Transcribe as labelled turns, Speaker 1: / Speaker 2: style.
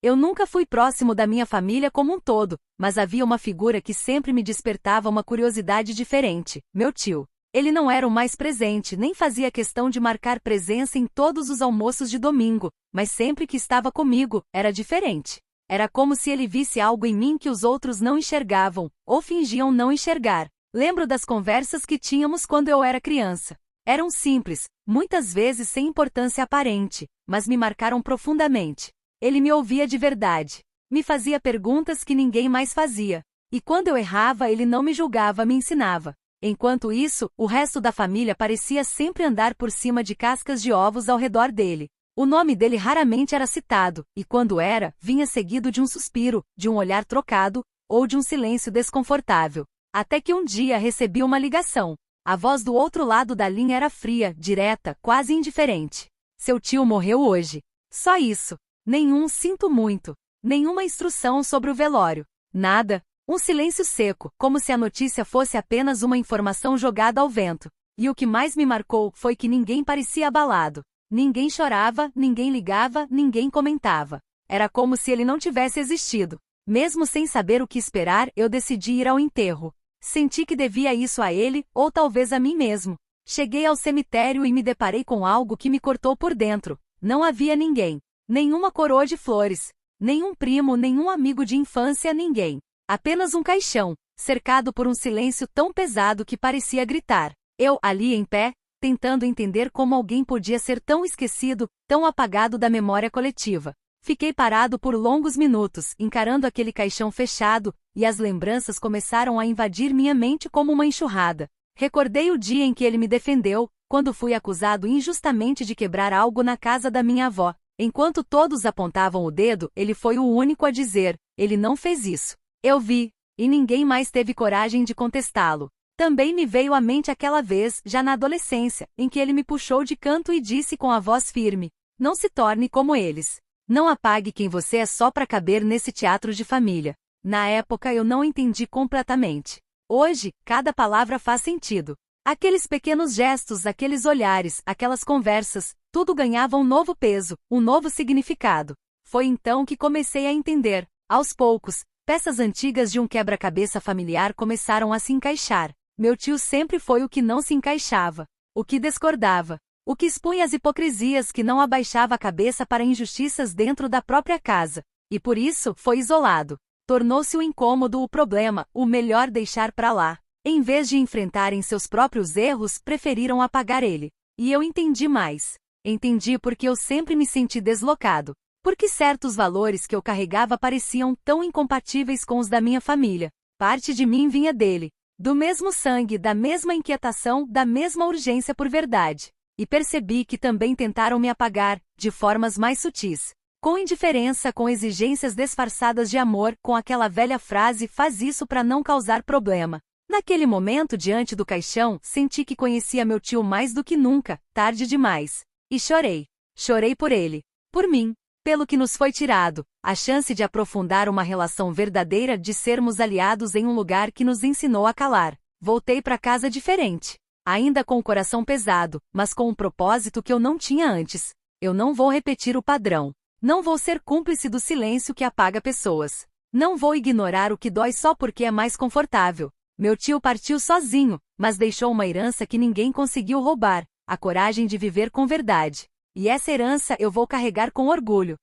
Speaker 1: Eu nunca fui próximo da minha família como um todo, mas havia uma figura que sempre me despertava uma curiosidade diferente: meu tio. Ele não era o mais presente, nem fazia questão de marcar presença em todos os almoços de domingo, mas sempre que estava comigo, era diferente. Era como se ele visse algo em mim que os outros não enxergavam, ou fingiam não enxergar. Lembro das conversas que tínhamos quando eu era criança. Eram simples, muitas vezes sem importância aparente, mas me marcaram profundamente. Ele me ouvia de verdade. Me fazia perguntas que ninguém mais fazia. E quando eu errava, ele não me julgava, me ensinava. Enquanto isso, o resto da família parecia sempre andar por cima de cascas de ovos ao redor dele. O nome dele raramente era citado, e quando era, vinha seguido de um suspiro, de um olhar trocado, ou de um silêncio desconfortável. Até que um dia recebi uma ligação. A voz do outro lado da linha era fria, direta, quase indiferente. Seu tio morreu hoje. Só isso. Nenhum sinto muito. Nenhuma instrução sobre o velório. Nada. Um silêncio seco, como se a notícia fosse apenas uma informação jogada ao vento. E o que mais me marcou foi que ninguém parecia abalado. Ninguém chorava, ninguém ligava, ninguém comentava. Era como se ele não tivesse existido. Mesmo sem saber o que esperar, eu decidi ir ao enterro. Senti que devia isso a ele, ou talvez a mim mesmo. Cheguei ao cemitério e me deparei com algo que me cortou por dentro. Não havia ninguém. Nenhuma coroa de flores. Nenhum primo, nenhum amigo de infância, ninguém. Apenas um caixão, cercado por um silêncio tão pesado que parecia gritar. Eu, ali em pé, tentando entender como alguém podia ser tão esquecido, tão apagado da memória coletiva. Fiquei parado por longos minutos, encarando aquele caixão fechado, e as lembranças começaram a invadir minha mente como uma enxurrada. Recordei o dia em que ele me defendeu, quando fui acusado injustamente de quebrar algo na casa da minha avó. Enquanto todos apontavam o dedo, ele foi o único a dizer: ele não fez isso. Eu vi, e ninguém mais teve coragem de contestá-lo. Também me veio à mente aquela vez, já na adolescência, em que ele me puxou de canto e disse com a voz firme: não se torne como eles. Não apague quem você é só para caber nesse teatro de família. Na época eu não entendi completamente. Hoje, cada palavra faz sentido. Aqueles pequenos gestos, aqueles olhares, aquelas conversas, tudo ganhava um novo peso, um novo significado. Foi então que comecei a entender. Aos poucos, peças antigas de um quebra-cabeça familiar começaram a se encaixar. Meu tio sempre foi o que não se encaixava, o que discordava, o que expunha as hipocrisias, que não abaixava a cabeça para injustiças dentro da própria casa. E por isso, foi isolado. Tornou-se o incômodo o problema, o melhor deixar para lá. Em vez de enfrentarem seus próprios erros, preferiram apagar ele. E eu entendi mais. Entendi porque eu sempre me senti deslocado. Porque certos valores que eu carregava pareciam tão incompatíveis com os da minha família. Parte de mim vinha dele. Do mesmo sangue, da mesma inquietação, da mesma urgência por verdade. E percebi que também tentaram me apagar, de formas mais sutis. Com indiferença, com exigências disfarçadas de amor, com aquela velha frase: faz isso para não causar problema. Naquele momento, diante do caixão, senti que conhecia meu tio mais do que nunca, tarde demais. E chorei. Chorei por ele. Por mim. Pelo que nos foi tirado, a chance de aprofundar uma relação verdadeira, de sermos aliados em um lugar que nos ensinou a calar. Voltei para casa diferente. Ainda com o coração pesado, mas com um propósito que eu não tinha antes. Eu não vou repetir o padrão. Não vou ser cúmplice do silêncio que apaga pessoas. Não vou ignorar o que dói só porque é mais confortável. Meu tio partiu sozinho, mas deixou uma herança que ninguém conseguiu roubar: a coragem de viver com verdade. E essa herança eu vou carregar com orgulho.